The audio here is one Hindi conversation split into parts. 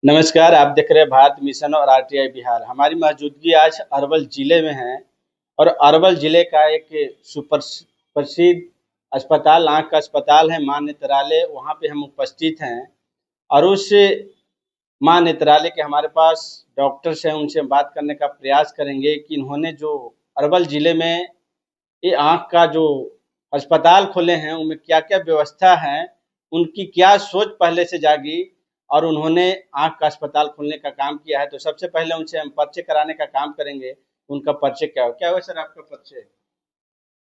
नमस्कार, आप देख रहे हैं भारत मिशन और आरटीआई बिहार। हमारी मौजूदगी आज अरवल ज़िले में है और अरवल ज़िले का एक प्रसिद्ध अस्पताल, आँख का अस्पताल है माँ नेत्रालय, वहाँ पे हम उपस्थित हैं और उस माँ नेत्रालय के हमारे पास डॉक्टर्स हैं, उनसे हम बात करने का प्रयास करेंगे कि इन्होंने जो अरवल ज़िले में ये आँख का जो अस्पताल खोले हैं, उनमें क्या-क्या व्यवस्था है, उनकी क्या सोच पहले से जागी और उन्होंने आँख का अस्पताल खोलने का काम किया है। तो सबसे पहले उनसे हम परिचय कराने का काम करेंगे, उनका परिचय क्या हुआ सर आपका परिचय?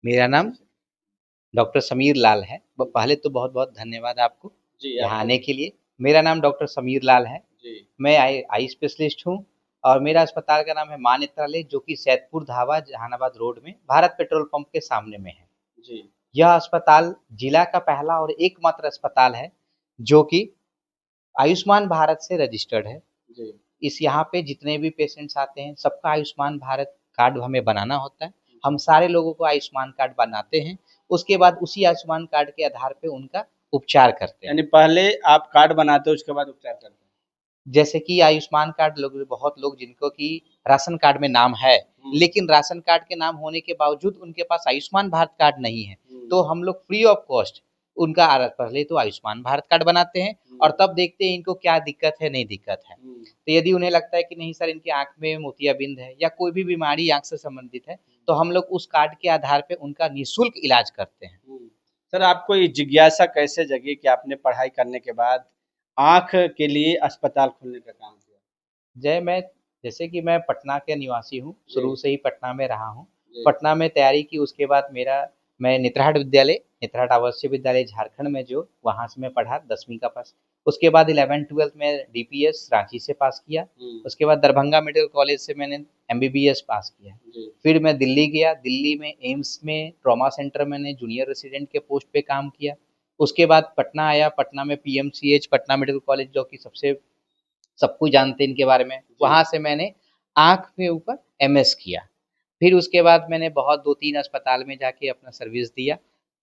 मेरा नाम जी, सर। डॉक्टर समीर लाल है। पहले तो बहुत-बहुत धन्यवाद आपको जी, यहाँ आपको आने भी। के लिए। मेरा नाम डॉक्टर समीर लाल है। जी, मैं आई आई स्पेशलिस्ट हूँ और मेरा अस्पताल का नाम है माँ नेत्रालय, जो कि सैदपुर धावा जहानाबाद रोड में भारत पेट्रोल पंप के सामने में है। जी, यह अस्पताल जिला का पहला और एकमात्र अस्पताल है जो कि आयुष्मान भारत से रजिस्टर्ड है। जी। इस यहाँ पे जितने भी पेशेंट्स आते हैं, सबका आयुष्मान भारत कार्ड हमें बनाना होता है। हम सारे लोगों को आयुष्मान कार्ड बनाते हैं। उसके बाद उसी आयुष्मान कार्ड के आधार पे उनका उपचार करते हैं। यानी पहले आप कार्ड बनाते हो, उसके बाद उपचार करते हैं। जैसे कि आयुष्मान कार्ड लोग, बहुत लोग जिनको कि राशन कार्ड में नाम है, हुँ, लेकिन राशन कार्ड के नाम होने के बावजूद उनके पास आयुष्मान भारत कार्ड नहीं है, हुँ, तो हम लोग फ्री ऑफ कॉस्ट उनका पहले तो आयुष्मान भारत कार्ड बनाते हैं हुँ, और तब देखते हैं इनको क्या दिक्कत है, नहीं दिक्कत है। हुँ, तो यदि उन्हें लगता है कि नहीं सर, इनकी आँख में मोतियाबिंद है या कोई भी बीमारी आँख से संबंधित है, तो हम लोग उस कार्ड के आधार पे उनका निःशुल्क इलाज करते हैं। हुँ। सर आपको ये जिज्ञासा कैसे जगी कि आपने पढ़ाई करने के बाद आँख के लिए अस्पताल खोलने का काम किया? मैं जैसे कि मैं पटना के निवासी हूँ, जी, शुरू से ही पटना में रहा हूँ। जी, पटना में तैयारी की, उसके बाद मैं नेतरहाट आवासीय विद्यालय झारखंड में, जो वहाँ से मैं पढ़ा 10वीं का पास। उसके बाद 11th-12th में डीपीएस रांची से पास किया। हुँ, उसके बाद दरभंगा मेडिकल कॉलेज से मैंने एमबीबीएस पास किया। जी, फिर मैं दिल्ली गया, दिल्ली में एम्स में ट्रॉमा सेंटर मैंने जूनियर रेसिडेंट के पोस्ट पे काम किया। उसके बाद पटना आया, पटना में पीएमसीएच पटना मेडिकल कॉलेज, जो कि सबसे सब कोई जानते हैं इनके बारे में। जी, वहाँ से मैंने आँख के ऊपर एमएस किया। फिर उसके बाद मैंने बहुत 2-3 अस्पताल में जाके अपना सर्विस दिया।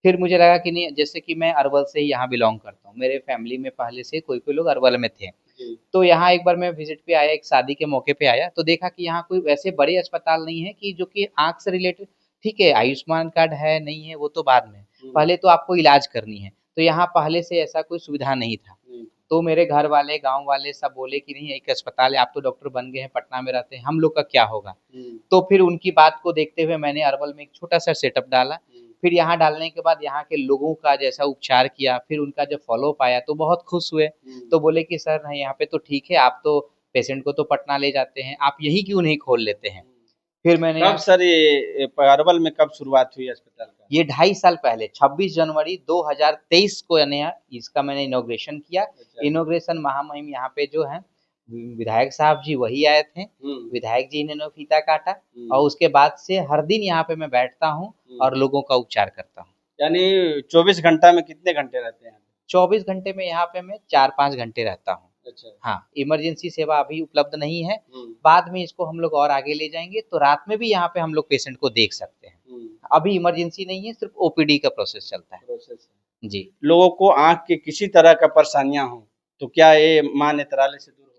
फिर मुझे लगा कि नहीं, जैसे कि मैं अरवल से ही यहाँ बिलॉन्ग करता हूँ। मेरे फैमिली में पहले से कोई-कोई लोग अरवल में थे। जी, तो यहाँ एक बार मैं विज़िट पे आया, एक शादी के मौके पे आया, तो देखा कि यहाँ कोई वैसे बड़े अस्पताल नहीं है कि जो कि आँख से रिलेटेड। ठीक है, आयुष्मान कार्ड है, नहीं है, वो तो बाद में। हुँ, पहले तो आपको इलाज करनी है। तो यहाँ पहले से ऐसा कोई सुविधा नहीं था। हुँ, तो मेरे घर वाले, गाँव वाले सब बोले कि नहीं, एक अस्पताल है, आप तो डॉक्टर बन गए हैं, पटना में रहते हैं, हम लोग का क्या होगा? हुँ, तो फिर उनकी बात को देखते हुए मैंने अरवल में एक छोटा-सा सेटअप डाला। हुँ, फिर यहाँ डालने के बाद यहाँ के लोगों का जैसा उपचार किया, फिर उनका जब फ़ॉलो-अप आया तो बहुत खुश हुए। हुँ, तो बोले कि सर नहीं, यहाँ पे तो ठीक है, आप तो पेशेंट को तो पटना ले जाते हैं, आप यहीं क्यों नहीं खोल लेते हैं? हुँ। फिर मैंने कब सर ये अरवल में कब शुरुआत हुई अस्पताल का? ये 2.5 साल पहले 26 जनवरी 2023 को यानी इसका मैंने इनॉग्रेशन किया। अच्छा, इनॉग्रेशन महामहिम यहाँ पे जो हैं विधायक साहब जी वही आए थे। हुँ, विधायक जी ने फीता काटा हुँ, और उसके बाद से हर दिन यहाँ पे मैं बैठता हूँ हुँ। और लोगों का उपचार करता हूँ। यानी 24 घंटा में कितने घंटे रहते हैं यहाँ 24 घंटे में यहाँ पे मैं 4-5 घंटे रहता हूँ। पे? अच्छा, हाँ, इमरजेंसी सेवा अभी उपलब्ध नहीं है। हुँ, बाद में इसको हम लोग और आगे ले जाएँगे तो रात में भी यहाँ पे हम लोग पेशेंट को देख सकते हैं। हुँ, अभी इमरजेंसी नहीं है, सिर्फ़ ओपीडी का प्रोसेस चलता है। प्रोसेस है। जी। लोगों को आँख की किसी तरह का परेशानियाँ हों, तो क्या ये माँ नेत्रालय से दूर होगी?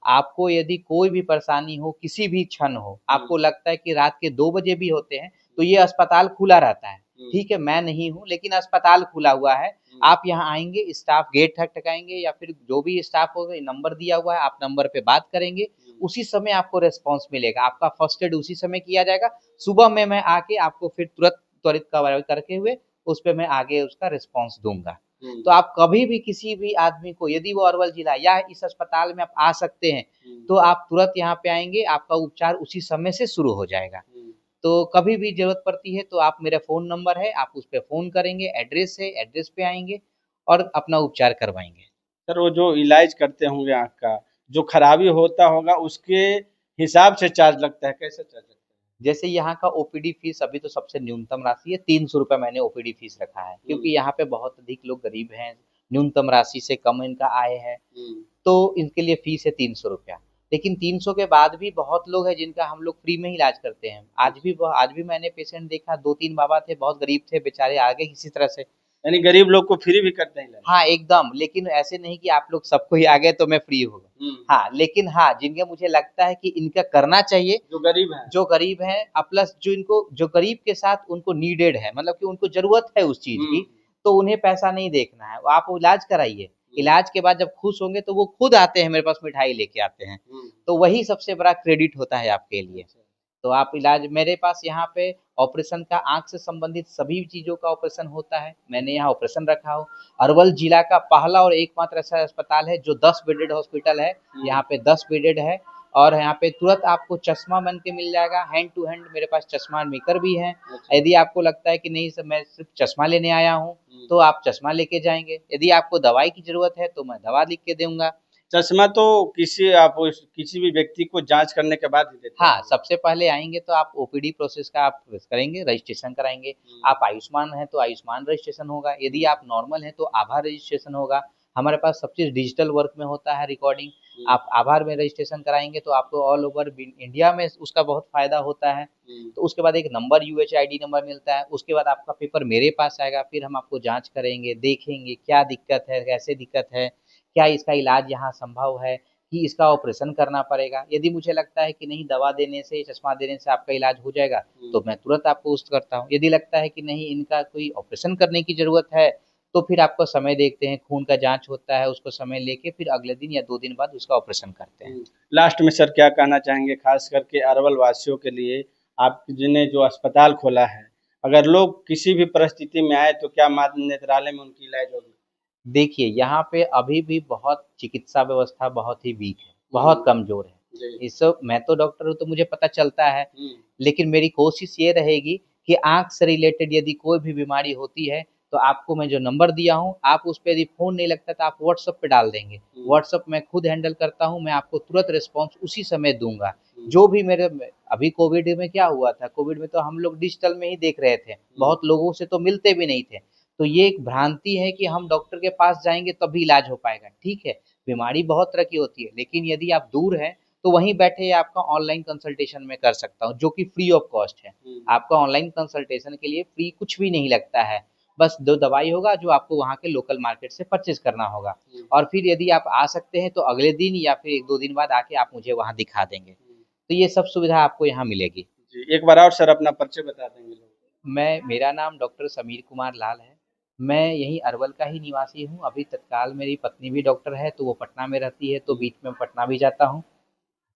आपको यदि कोई भी परेशानी हो, किसी भी क्षण हो, हुँ, आपको लगता है कि रात के 2 बजे भी होते हैं, तो हुँ, ये अस्पताल खुला रहता है। हुँ, ठीक है, मैं नहीं हूँ, लेकिन अस्पताल खुला हुआ है। हुँ, आप यहाँ आएँगे, स्टाफ गेट ठकठकाएँगे या फिर जो भी स्टाफ होगा, नंबर दिया हुआ है, आप नंबर पे बात करेंगे, हुँ, उसी समय आपको रिस्पॉन्स मिलेगा। आपका फर्स्ट एड उसी समय किया जाएगा। सुबह में मैं आके आपको फिर तुरंत त्वरित कार्रवाई करके हुए, उस पे मैं आगे उसका रिस्पॉन्स दूँगा। हुँ, तो आप कभी भी किसी भी आदमी को, यदि वो अरवल जिला या इस अस्पताल में आप आ सकते हैं, हुँ, तो आप तुरंत यहाँ पे आएँगे, आपका उपचार उसी समय से शुरू हो जाएगा। हुँ। तो कभी भी ज़रूरत पड़ती है तो आप, मेरा फ़ोन नंबर है, आप उस पे फ़ोन करेंगे, एड्रेस है, एड्रेस पे आएँगे और अपना उपचार करवाएँगे। सर वो जो इलाज करते होंगे आँख का, जो खराबी होता होगा उसके हिसाब से चार्ज लगता है, कैसे चार्ज लगता है? जैसे यहाँ का ओपीडी फीस अभी तो सबसे न्यूनतम राशि है, ₹300 मैंने ओपीडी फीस रखा है, हुँ, क्योंकि यहाँ पे बहुत अधिक लोग गरीब हैं, न्यूनतम राशि से कम इनका आय है। हुँ, तो इनके लिए फ़ीस है ₹300। लेकिन 300 के बाद भी बहुत लोग हैं जिनका हम लोग फ्री में ही इलाज करते हैं। आज भी मैंने पेशेंट देखा, 2-3 बाबा थे, बहुत गरीब थे, बेचारे आ गए किसी तरह से। यानी गरीब लोग को फ्री भी करते हैं इलाज। हाँ, एकदम, लेकिन ऐसे नहीं कि आप लोग सबको ही आ गए तो मैं फ्री हो गया। हाँ, लेकिन हाँ, जिनका मुझे लगता है कि इनका करना चाहिए, जो गरीब हैं प्लस जो इनको जो गरीब के साथ उनको नीडेड है, मतलब कि उनको ज़रूरत है उस चीज़ की, तो उन्हें पैसा नहीं देखना है। आप इलाज कराइए, इलाज के बाद जब खुश होंगे तो वो खुद आते हैं मेरे पास मिठाई लेके आते हैं। तो वही सबसे बड़ा क्रेडिट होता है आपके लिए। तो आप इलाज मेरे पास यहाँ पे ऑपरेशन का आँख से संबंधित सभी चीज़ों का ऑपरेशन होता है। मैंने यहाँ ऑपरेशन रखा हो। अरवल जिला का पहला और एकमात्र ऐसा अस्पताल है जो 10 बेडेड हॉस्पिटल है। यहाँ पे 10 बेडेड है और यहाँ पे तुरंत आपको चश्मा बन के मिल जाएगा, हैंड टू हैंड मेरे पास चश्मा मेकर भी है। यदि आपको लगता है कि नहीं सर मैं सिर्फ चश्मा लेने आया हूँ, तो आप चश्मा लेके जाएँगे। यदि आपको दवाई की ज़रूरत है तो मैं दवा लिख के दूँगा। चश्मा तो किसी भी व्यक्ति को जाँच करने के बाद ही देते हैं। हाँ, सबसे पहले आएँगे तो आप ओपीडी प्रोसेस का आप करेंगे, रजिस्ट्रेशन कराएँगे। आप आयुष्मान हैं तो आयुष्मान रजिस्ट्रेशन होगा, यदि आप नॉर्मल हैं तो आभा रजिस्ट्रेशन होगा। हमारे पास सब चीज़ डिजिटल वर्क में होता है रिकॉर्डिंग। आप आभार में रजिस्ट्रेशन कराएँगे तो आपको ऑल ओवर इंडिया में उसका बहुत फ़ायदा होता है। तो उसके बाद एक नंबर यूएचआईडी नंबर मिलता है, उसके बाद आपका पेपर मेरे पास आएगा, फिर हम आपको जाँच करेंगे, देखेंगे क्या दिक्कत है, कैसे दिक्कत है, क्या इसका इलाज यहाँ संभव है कि इसका ऑपरेशन करना पड़ेगा। यदि मुझे लगता है कि नहीं दवा देने से, चश्मा देने से आपका इलाज हो जाएगा, तो मैं तुरंत आपको उस करता हूँ। यदि लगता है कि नहीं इनका कोई ऑपरेशन करने की ज़रूरत है, तो फिर आपको समय देखते हैं, खून का जाँच होता है, उसको समय लेके फिर अगले दिन या 2 दिन बाद उसका ऑपरेशन करते हैं। लास्ट में सर क्या कहना चाहेंगे खास करके अरवल वासियों के लिए, आपने जो अस्पताल खोला है, अगर लोग किसी भी परिस्थिति में आए तो क्या मात्र नेत्रालय में उनकी इलाज होगी? देखिए, यहाँ पे अभी भी बहुत चिकित्सा व्यवस्था बहुत ही वीक है, बहुत कमज़ोर है। जी। इस मैं तो डॉक्टर हूँ तो मुझे पता चलता है, लेकिन मेरी कोशिश ये रहेगी कि आँख से रिलेटेड यदि कोई भी बीमारी होती है, तो आपको मैं जो नंबर दिया हूँ, आप उस पे यदि फ़ोन नहीं लगता तो आप व्हाट्सएप पे डाल देंगे। व्हाट्सएप मैं खुद हैंडल करता हूँ, मैं आपको तुरंत रिस्पॉन्स उसी समय दूँगा। जो भी मेरे में अभी कोविड में क्या हुआ था, कोविड में तो हम लोग डिजिटल में ही देख रहे थे, बहुत लोगों से तो मिलते भी नहीं थे। तो ये एक भ्रांति है कि हम डॉक्टर के पास जाएँगे तभी इलाज हो पाएगा, ठीक है। बीमारी बहुत तरह की होती है, लेकिन यदि आप दूर हैं, तो वहीं बैठे आपका ऑनलाइन कंसल्टेशन मैं कर सकता हूँ, जो कि फ्री ऑफ कॉस्ट है। आपका ऑनलाइन कंसल्टेशन के लिए फ्री कुछ भी नहीं लगता है, बस 2 दवाई होगा जो आपको वहाँ के लोकल मार्केट से परचेज़ करना होगा और फिर यदि आप आ सकते हैं, तो अगले दिन या फिर 1-2 दिन बाद आके आप मुझे वहाँ दिखा देंगे। तो ये सब सुविधा आपको यहाँ मिलेगी। जी, एक बार और सर अपना परिचय बता देंगे लोगों को? मेरा नाम डॉक्टर समीर कुमार लाल है। मैं यहीं अरवल का ही निवासी हूँ। अभी तत्काल मेरी पत्नी भी डॉक्टर है, तो वो पटना में रहती है, तो बीच में पटना भी जाता हूँ।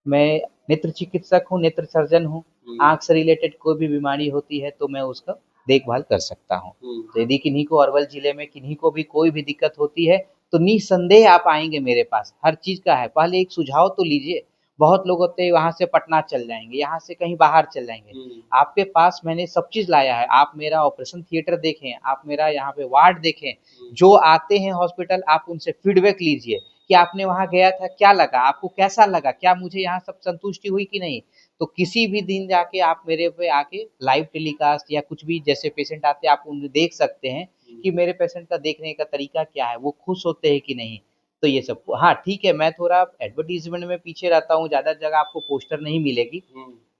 मैं नेत्र चिकित्सक हूँ, नेत्र सर्जन हूँ। आँख से रिलेटेड कोई भी बीमारी होती है, तो मैं उसका देखभाल कर सकता हूँ। तो यदि किन्हीं को अरवल जिले में किन्हीं को भी कोई भी दिक्कत होती है, तो निसंदेह आप आएँगे मेरे पास, हर चीज़ का है। पहले एक सुझाव तो लीजिए, बहुत लोग होते हैं वहाँ से पटना चल जाएँगे, यहाँ से कहीं बाहर चल जाएँगे। आपके पास मैंने सब चीज़ लाया है, आप मेरा ऑपरेशन थिएटर देखें, आप मेरा यहाँ पे वार्ड देखें, जो आते हैं हॉस्पिटल आप उनसे फीडबैक लीजिए कि आपने वहाँ गया था, क्या लगा? आपको कैसा लगा? क्या मुझे यहाँ सब संतुष्टि हुई कि नहीं? तो किसी भी दिन जाके आप मेरे पे आके लाइव टेलीकास्ट या कुछ भी जैसे पेशेंट आते हैं आप उन्हें देख सकते हैं कि मेरे पेशेंट का देखने का तरीका क्या है, वो खुश होते हैं कि नहीं? तो ये सब हाँ, ठीक है, मैं थोड़ा एडवर्टाइज़मेंट में पीछे रहता हूँ, ज़्यादा जगह आपको पोस्टर नहीं मिलेगी,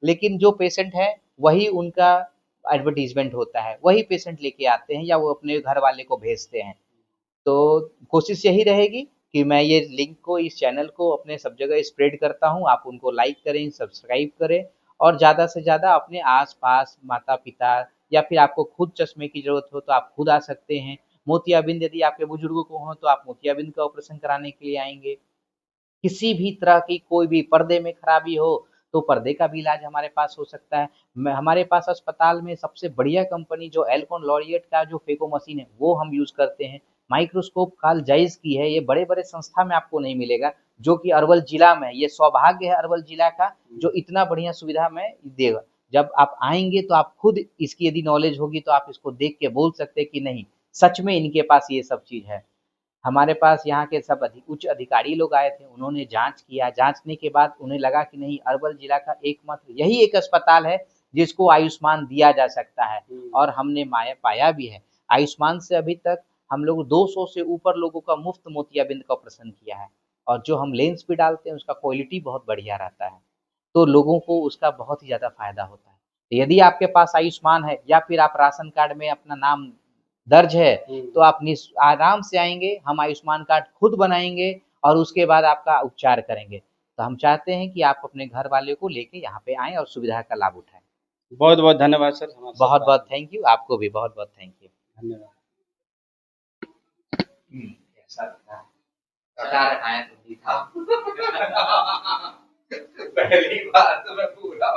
लेकिन जो पेशेंट है, वही उनका एडवर्टाइज़मेंट होता है, वही पेशेंट लेके आते हैं या वो अपने घर वाले को भेजते हैं। तो कोशिश यही रहेगी कि मैं ये लिंक को इस चैनल को अपने सब जगह स्प्रेड करता हूँ, आप उनको लाइक करें, सब्सक्राइब करें और ज़्यादा से ज़्यादा अपने आस-पास माता-पिता या फिर आपको खुद चश्मे की ज़रूरत हो तो आप खुद आ सकते हैं। मोतियाबिंद यदि आपके बुजुर्गों को हो तो आप मोतियाबिंद का ऑपरेशन कराने के लिए आएँगे। किसी भी तरह की कोई भी पर्दे में खराबी हो, तो पर्दे का भी इलाज हमारे पास हो सकता है। हमारे पास अस्पताल में सबसे बढ़िया कंपनी जो एल्कोन लॉरिएट का जो फेको मशीन है, वो हम यूज़ करते हैं। माइक्रोस्कोप कार्ल ज़ाइस की है, ये बड़े-बड़े संस्था में आपको नहीं मिलेगा, जो कि अरवल जिला में है। ये सौभाग्य है अरवल जिला का, जो इतना बढ़िया सुविधा हमें देगा। जब आप आएँगे तो आप खुद इसकी यदि नॉलेज होगी तो आप इसको देख के बोल सकते हैं कि नहीं, सच में इनके पास ये सब चीज़ है। हमारे पास यहाँ के सब उच्च अधिकारी लोग आए थे, उन्होंने जाँच किया, जाँचने के बाद उन्हें लगा कि नहीं अरवल जिला का एकमात्र यही एक अस्पताल है, जिसको आयुष्मान दिया जा सकता है और हमने माया पाया भी है। आयुष्मान से अभी तक हम लोग 200 से ऊपर लोगों का मुफ्त मोतियाबिंद का ऑपरेशन किया है और जो हम लेंस भी डालते हैं, उसका क्वालिटी बहुत बढ़िया रहता है। तो लोगों को उसका बहुत ही ज़्यादा फ़ायदा होता है। तो यदि आपके पास आयुष्मान है या फिर आप राशन कार्ड में अपना नाम दर्ज है तो आप आराम से आएंगे, हम आयुष्मान कार्ड खुद बनाएंगे और उसके बाद आपका उपचार करेंगे। तो हम चाहते हैं कि आप अपने घर वाले को लेके यहाँ पे आएँ और सुविधा का लाभ उठाएं। बहुत बहुत धन्यवाद सर, हमारे साथ बहुत बात बहुत थैंक यू, आपको भी बहुत बहुत थैंक यू। धन्यवाद। कैसा था? बता रखा है तुम भी था। पहली बार तो मैं पूरा